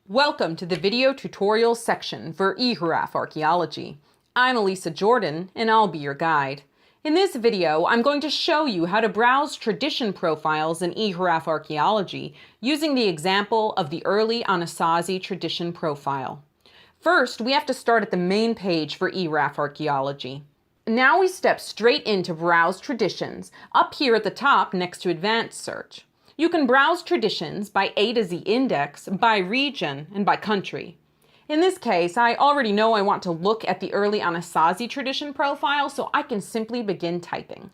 Welcome to the video tutorial section for eHRAF Archaeology. I'm Elisa Jordan, and I'll be your guide. In this video, I'm going to show you how to browse tradition profiles in eHRAF Archaeology using the example of the Early Anasazi Tradition profile. First, we have to start at the main page for eHRAF Archaeology. Now we step straight into Browse Traditions, up here at the top next to Advanced Search. You can browse traditions by A to Z index, by region, and by country. In this case, I already know I want to look at the Early Anasazi Tradition profile, so I can simply begin typing.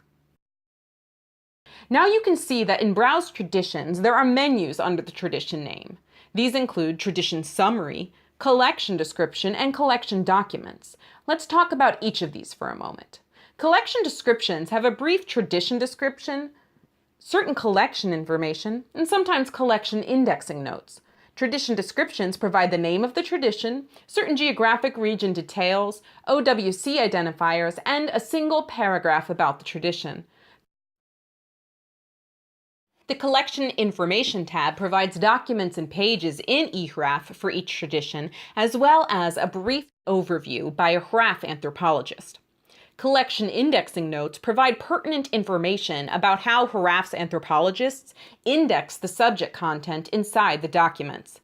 Now you can see that in Browse Traditions, there are menus under the tradition name. These include Tradition Summary, Collection Description, and Collection Documents. Let's talk about each of these for a moment. Collection descriptions have a brief tradition description, certain collection information, and sometimes collection indexing notes. Tradition descriptions provide the name of the tradition, certain geographic region details, OWC identifiers, and a single paragraph about the tradition. The Collection Information tab provides documents and pages in eHRAF for each tradition, as well as a brief overview by a eHRAF anthropologist. Collection indexing notes provide pertinent information about how eHRAF's anthropologists index the subject content inside the documents.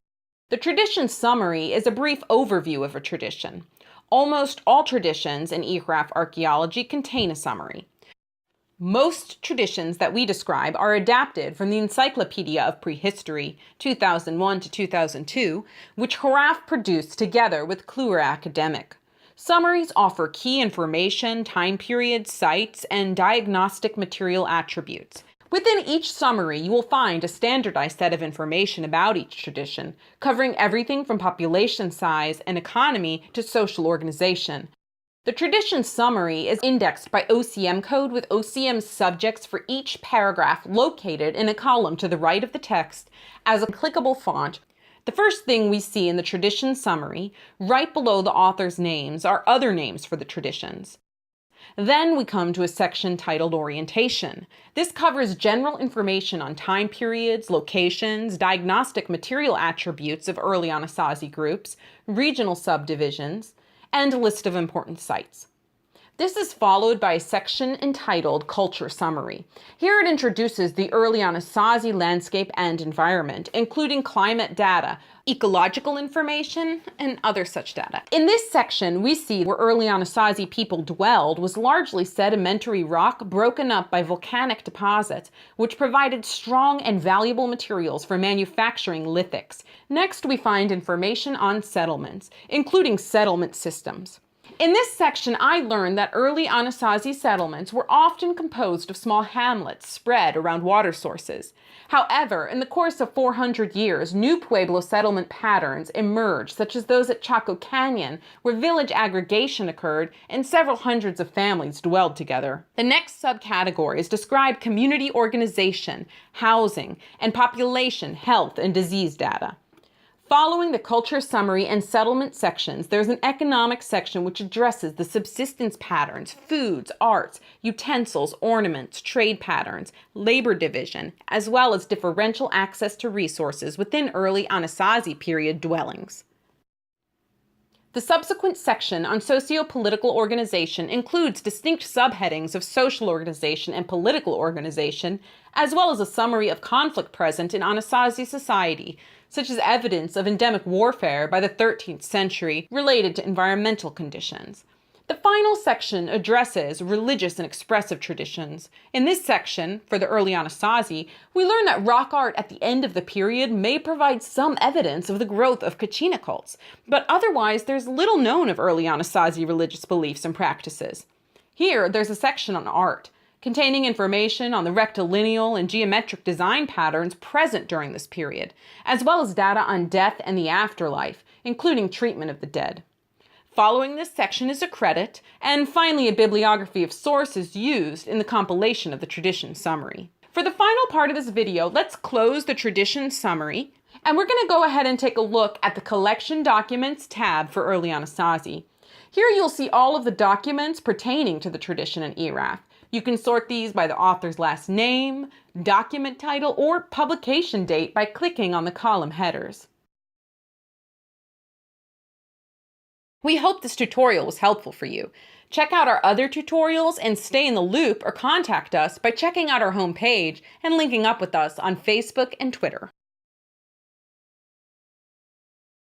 The tradition summary is a brief overview of a tradition. Almost all traditions in eHRAF Archaeology contain a summary. Most traditions that we describe are adapted from the Encyclopedia of Prehistory, 2001 to 2002, which eHRAF produced together with Kluwer Academic. Summaries offer key information, time periods, sites, and diagnostic material attributes. Within each summary, you will find a standardized set of information about each tradition, covering everything from population size and economy to social organization. The tradition summary is indexed by OCM code with OCM subjects for each paragraph located in a column to the right of the text as a clickable font. The first thing we see in the tradition summary, right below the author's names, are other names for the traditions. Then we come to a section titled Orientation. This covers general information on time periods, locations, diagnostic material attributes of early Anasazi groups, regional subdivisions, and a list of important sites. This is followed by a section entitled Culture Summary. Here it introduces the early Anasazi landscape and environment, including climate data, ecological information, and other such data. In this section, we see where early Anasazi people dwelled was largely sedimentary rock broken up by volcanic deposits, which provided strong and valuable materials for manufacturing lithics. Next, we find information on settlements, including settlement systems. In this section, I learned that early Anasazi settlements were often composed of small hamlets spread around water sources. However, in the course of 400 years, new Pueblo settlement patterns emerged, such as those at Chaco Canyon, where village aggregation occurred and several hundreds of families dwelled together. The next subcategories describe community organization, housing, and population, health, and disease data. Following the culture summary and settlement sections, there's an economic section which addresses the subsistence patterns, foods, arts, utensils, ornaments, trade patterns, labor division, as well as differential access to resources within early Anasazi period dwellings. The subsequent section on socio-political organization includes distinct subheadings of social organization and political organization, as well as a summary of conflict present in Anasazi society, such as evidence of endemic warfare by the 13th century related to environmental conditions. The final section addresses religious and expressive traditions. In this section, for the early Anasazi, we learn that rock art at the end of the period may provide some evidence of the growth of Kachina cults, but otherwise there's little known of early Anasazi religious beliefs and practices. Here, there's a section on art, containing information on the rectilineal and geometric design patterns present during this period, as well as data on death and the afterlife, including treatment of the dead. Following this section is a credit, and finally a bibliography of sources used in the compilation of the tradition summary. For the final part of this video, let's close the tradition summary, and we're going to go ahead and take a look at the Collection Documents tab for early Anasazi. Here you'll see all of the documents pertaining to the tradition in eHRAF. You can sort these by the author's last name, document title, or publication date by clicking on the column headers. We hope this tutorial was helpful for you. Check out our other tutorials and stay in the loop or contact us by checking out our homepage and linking up with us on Facebook and Twitter.